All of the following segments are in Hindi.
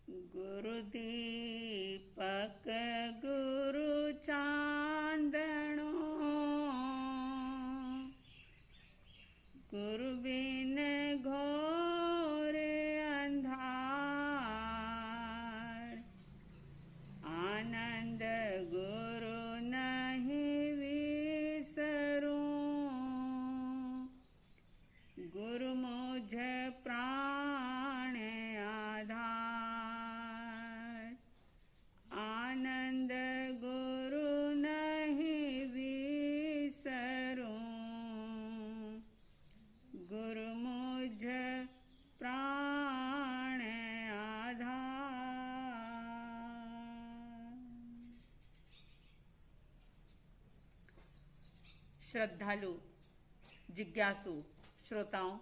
गुरु दीपक गुरु चांदणो, गुरु बिन घोर अंधार। आनंद गुरु नहीं विसरूं, गुरु मुझ प्राण आधार। आनंद गुरु नहीं विसरूं, गुरु मुझ प्राण आधार। श्रद्धालु जिज्ञासु श्रोताओं,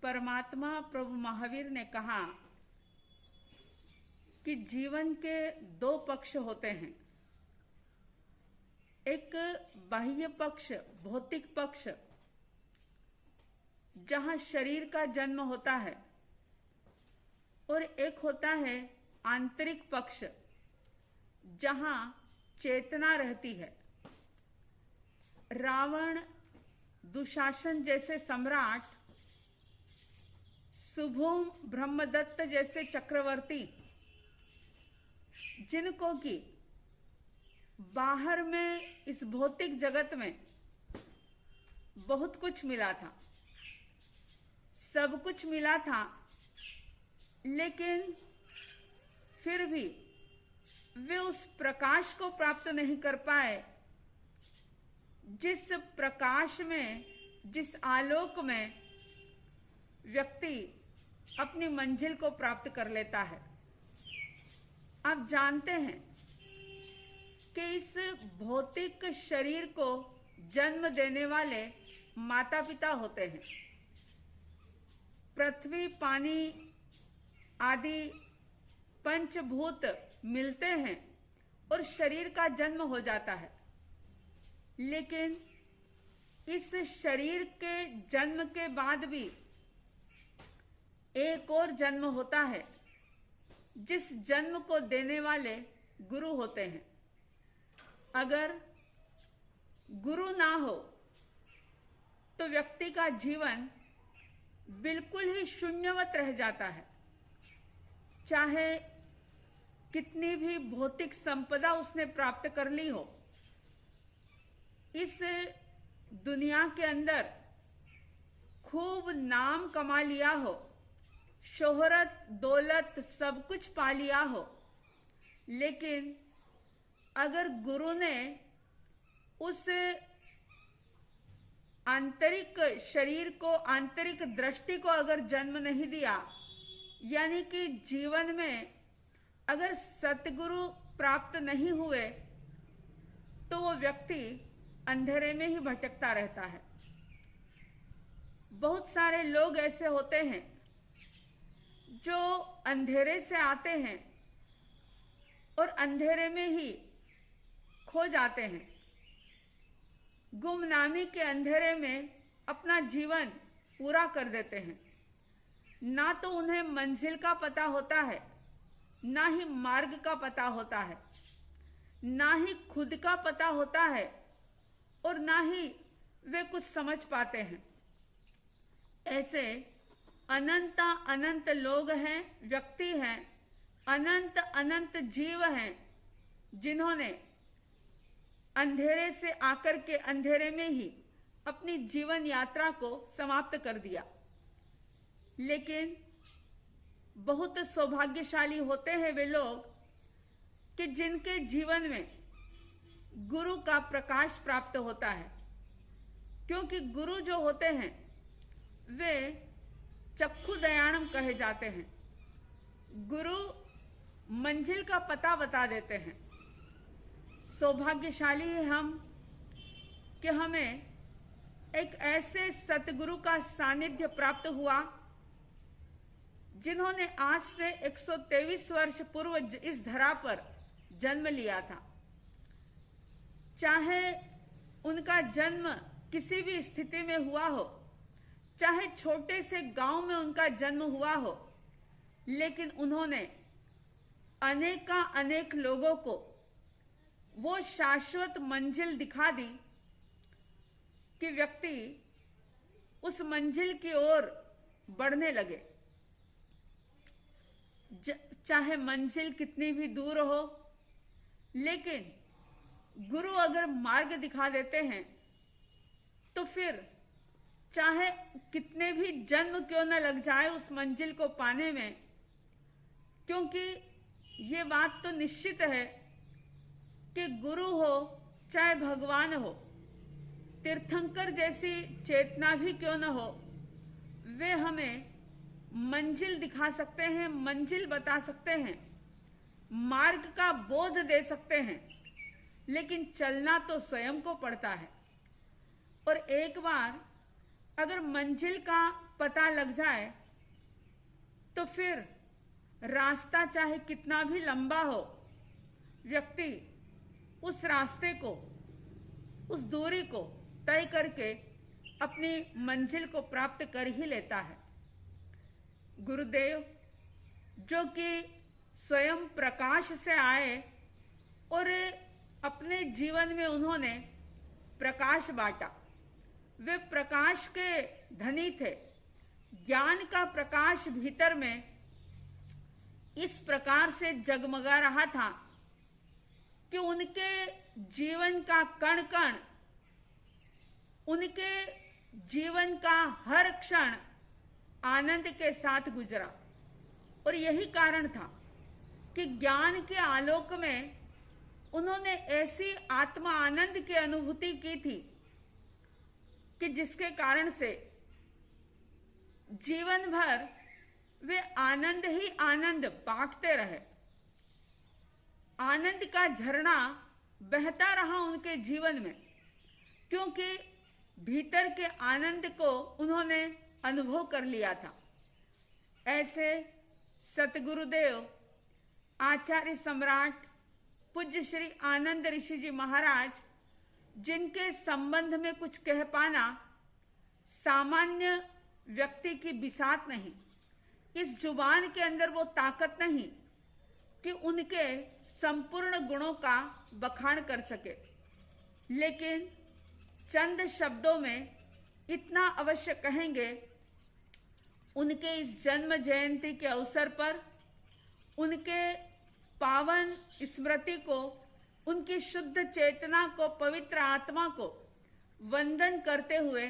परमात्मा प्रभु महावीर ने कहा कि जीवन के दो पक्ष होते हैं। एक बाह्य पक्ष, भौतिक पक्ष, जहां शरीर का जन्म होता है, और एक होता है आंतरिक पक्ष, जहां चेतना रहती है। रावण, दुशासन जैसे सम्राट, शुभम ब्रह्मदत्त जैसे चक्रवर्ती, जिनको कि बाहर में इस भौतिक जगत में बहुत कुछ मिला था, सब कुछ मिला था, लेकिन फिर भी वे उस प्रकाश को प्राप्त नहीं कर पाए जिस प्रकाश में, जिस आलोक में व्यक्ति अपनी मंजिल को प्राप्त कर लेता है। आप जानते हैं कि इस भौतिक शरीर को जन्म देने वाले माता पिता होते हैं। पृथ्वी, पानी आदि पंचभूत मिलते हैं और शरीर का जन्म हो जाता है। लेकिन इस शरीर के जन्म के बाद भी एक और जन्म होता है, जिस जन्म को देने वाले गुरु होते हैं। अगर गुरु ना हो तो व्यक्ति का जीवन बिल्कुल ही शून्यवत रह जाता है। चाहे कितनी भी भौतिक संपदा उसने प्राप्त कर ली हो, इस दुनिया के अंदर खूब नाम कमा लिया हो, शोहरत, दौलत सब कुछ पा लिया हो, लेकिन अगर गुरु ने उस आंतरिक शरीर को, आंतरिक दृष्टि को अगर जन्म नहीं दिया, यानी कि जीवन में अगर सतगुरु प्राप्त नहीं हुए, तो वो व्यक्ति अंधेरे में ही भटकता रहता है। बहुत सारे लोग ऐसे होते हैं जो अंधेरे से आते हैं और अंधेरे में ही खो जाते हैं। गुमनामी के अंधेरे में अपना जीवन पूरा कर देते हैं। ना तो उन्हें मंजिल का पता होता है, ना ही मार्ग का पता होता है, ना ही खुद का पता होता है, और ना ही वे कुछ समझ पाते हैं। ऐसे अनंत अनंत लोग हैं, व्यक्ति हैं, अनंत अनंत जीव हैं, जिन्होंने अंधेरे से आकर के अंधेरे में ही अपनी जीवन यात्रा को समाप्त कर दिया। लेकिन बहुत सौभाग्यशाली होते हैं वे लोग कि जिनके जीवन में गुरु का प्रकाश प्राप्त होता है। क्योंकि गुरु जो होते हैं वे चक्षु दयाणम कहे जाते हैं। गुरु मंजिल का पता बता देते हैं। सौभाग्यशाली है हम कि हमें एक ऐसे सतगुरु का सानिध्य प्राप्त हुआ, जिन्होंने आज से 123 वर्ष पूर्व इस धरा पर जन्म लिया था। चाहे उनका जन्म किसी भी स्थिति में हुआ हो, चाहे छोटे से गांव में उनका जन्म हुआ हो, लेकिन उन्होंने अनेक लोगों को वो शाश्वत मंजिल दिखा दी कि व्यक्ति उस मंजिल की ओर बढ़ने लगे। चाहे मंजिल कितनी भी दूर हो, लेकिन गुरु अगर मार्ग दिखा देते हैं तो फिर चाहे कितने भी जन्म क्यों न लग जाए उस मंजिल को पाने में, क्योंकि ये बात तो निश्चित है कि गुरु हो चाहे भगवान हो, तीर्थंकर जैसी चेतना भी क्यों न हो, वे हमें मंजिल दिखा सकते हैं, मंजिल बता सकते हैं, मार्ग का बोध दे सकते हैं, लेकिन चलना तो स्वयं को पड़ता है। और एक बार अगर मंजिल का पता लग जाए तो फिर रास्ता चाहे कितना भी लंबा हो, व्यक्ति उस रास्ते को, उस दूरी को तय करके अपनी मंजिल को प्राप्त कर ही लेता है। गुरुदेव जो कि स्वयं प्रकाश से आए और अपने जीवन में उन्होंने प्रकाश बांटा, वे प्रकाश के धनी थे। ज्ञान का प्रकाश भीतर में इस प्रकार से जगमगा रहा था कि उनके जीवन का कण कण, उनके जीवन का हर क्षण आनंद के साथ गुजरा। और यही कारण था कि ज्ञान के आलोक में उन्होंने ऐसी आत्मा आनंद की अनुभूति की थी कि जिसके कारण से जीवन भर वे आनंद ही आनंद बांटते रहे। आनंद का झरना बहता रहा उनके जीवन में, क्योंकि भीतर के आनंद को उन्होंने अनुभव कर लिया था। ऐसे सतगुरुदेव आचार्य सम्राट पूज्य श्री आनंद ऋषि जी महाराज, जिनके संबंध में कुछ कह पाना सामान्य व्यक्ति की बिसात नहीं, इस जुबान के अंदर वो ताकत नहीं कि उनके संपूर्ण गुणों का बखान कर सके, लेकिन चंद शब्दों में इतना अवश्य कहेंगे। उनके इस जन्म जयंती के अवसर पर उनके पावन स्मृति को, उनकी शुद्ध चेतना को, पवित्र आत्मा को वंदन करते हुए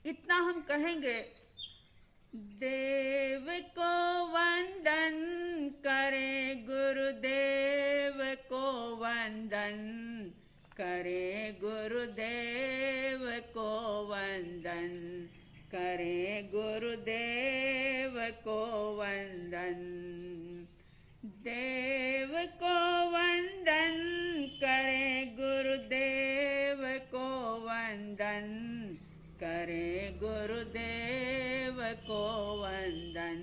इतना हम कहेंगे, देव को वंदन करे, गुरुदेव को वंदन करे, गुरुदेव को वंदन करे, गुरुदेव को वंदन, देव को वंदन करे, गुरुदेव को वंदन करे, गुरुदेव को वंदन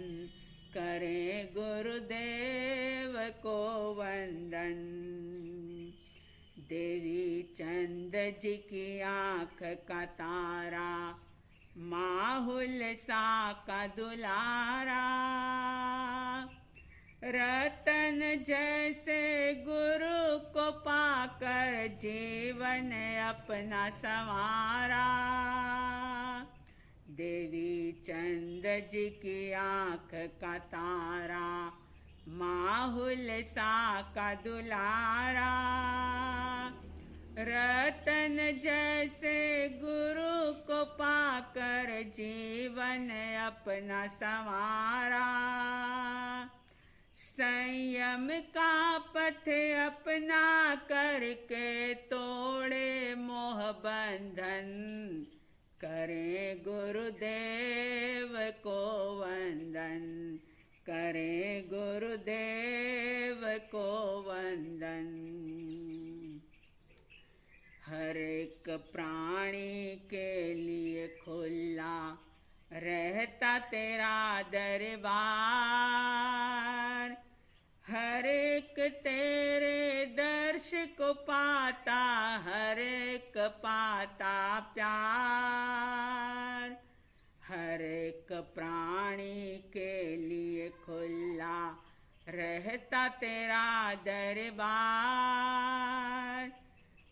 करे, गुरुदेव को वंदन। देवी चंद जी की आँख का तारा, माहुल सा का दुलारा, रतन जैसे गुरु को पाकर जीवन अपना संवारा। देवी चंद जी की आँख का तारा, माहुल सा का दुलारा, रतन जैसे गुरु को पाकर जीवन अपना संवारा। संयम का पथ अपना करके तोड़े मोह बंधन, करे गुरुदेव को वंदन, करे गुरुदेव को वंदन। हर एक प्राणी के लिए खुला रहता तेरा दरबार, हर एक तेरे दर्श को पाता, हर एक पाता प्यार। हर एक प्राणी के लिए खुला तेरा दरबार,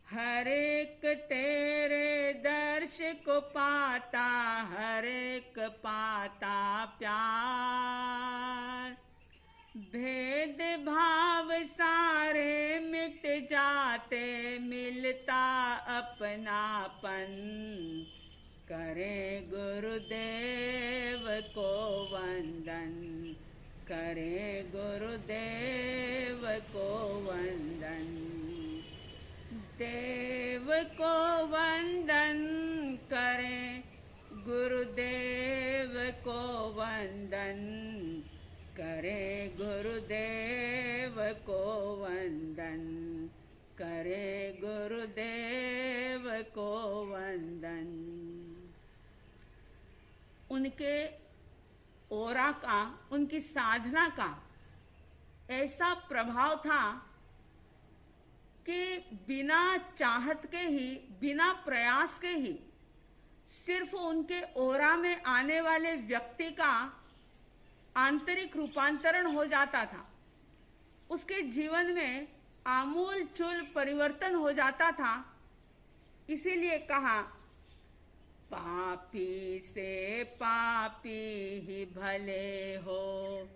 हर एक तेरे दर्श को पाता, हर एक पाता प्यार। भेद भाव सारे मिट जाते, मिलता अपनापन, करे गुरुदेव को वंदन, करे गुरुदेव को वंदन। देव को वंदन करे, गुरुदेव को वंदन करे, गुरुदेव को वंदन करे, गुरुदेव को वंदन। उनके ओरा का, उनकी साधना का ऐसा प्रभाव था कि बिना चाहत के ही, बिना प्रयास के ही सिर्फ उनके ओरा में आने वाले व्यक्ति का आंतरिक रूपांतरण हो जाता था, उसके जीवन में आमूल चूल परिवर्तन हो जाता था। इसीलिए कहा, पापी से पापी ही भले हो,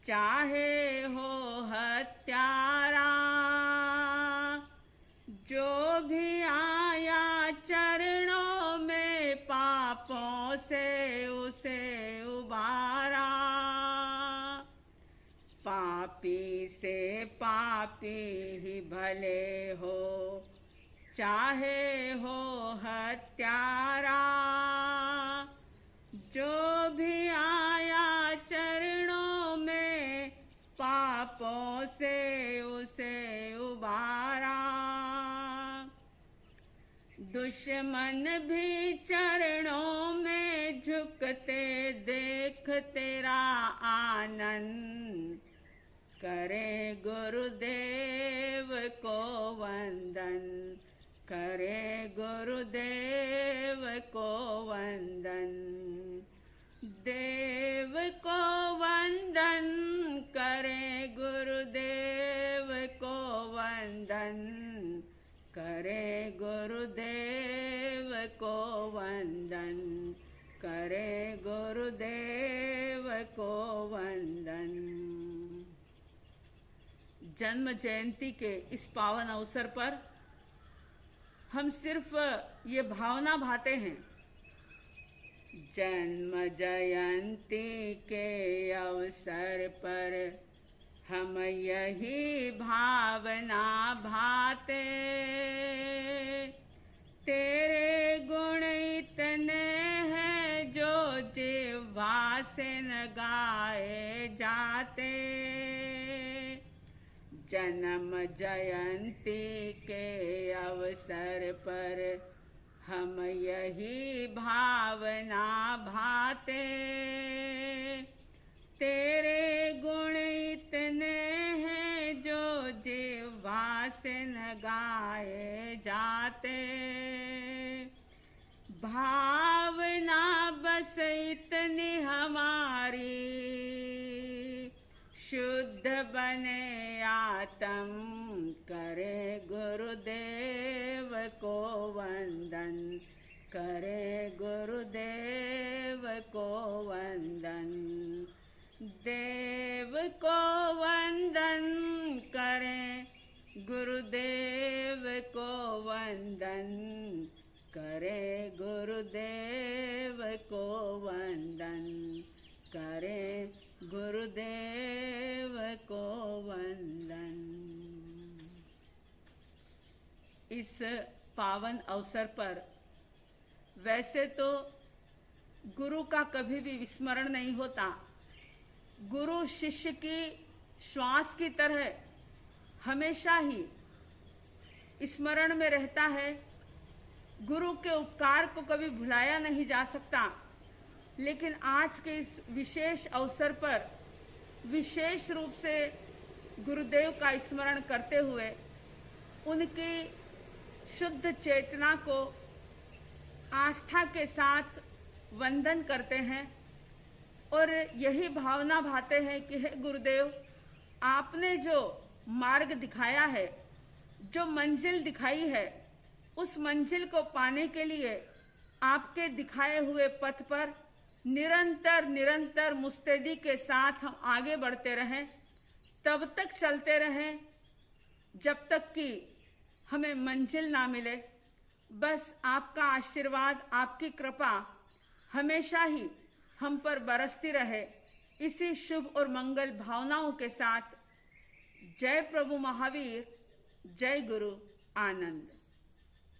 चाहे हो हत्यारा, जो भी आया चरणों में पापों से उसे उबारा। पापी से पापी ही भले हो, चाहे हो हत्यारा, जो भी आया चरणों में पापों से उसे उबारा। दुश्मन भी चरणों में झुकते देख तेरा आनंद, करे गुरुदेव को वंदन, करे गुरुदेव को वंदन। देव को वंदन करे, गुरुदेव को वंदन करे, गुरुदेव को वंदन करे, गुरुदेव को वंदन। जन्म जयंती के इस पावन अवसर पर हम सिर्फ ये भावना भाते हैं, जन्म जयंती के अवसर पर हम यही भावना भाते, तेरे गुण इतने हैं जो जिह्वा से न गाए जाते। जन्म जयंती के अवसर पर हम यही भावना भाते, तेरे गुण इतने हैं जो जिह्वा से न गाए जाते। भावना बस इतनी हमारी, शुद्ध बने आत्म, करे गुरुदेव को वंदन, करे गुरुदेव को वंदन। देव को वंदन करें, गुरुदेव को वंदन करे, गुरुदेव को वंदन करे, गुरुदेव को वंदन। इस पावन अवसर पर वैसे तो गुरु का कभी भी विस्मरण नहीं होता। गुरु शिष्य की श्वास की तरह हमेशा ही स्मरण में रहता है। गुरु के उपकार को कभी भुलाया नहीं जा सकता। लेकिन आज के इस विशेष अवसर पर विशेष रूप से गुरुदेव का स्मरण करते हुए उनकी शुद्ध चेतना को आस्था के साथ वंदन करते हैं और यही भावना भाते हैं कि हे गुरुदेव, आपने जो मार्ग दिखाया है, जो मंजिल दिखाई है, उस मंजिल को पाने के लिए आपके दिखाए हुए पथ पर निरंतर निरंतर मुस्तैदी के साथ हम आगे बढ़ते रहें, तब तक चलते रहें जब तक कि हमें मंजिल ना मिले। बस आपका आशीर्वाद, आपकी कृपा हमेशा ही हम पर बरसती रहे। इसी शुभ और मंगल भावनाओं के साथ जय प्रभु महावीर, जय गुरु आनंद।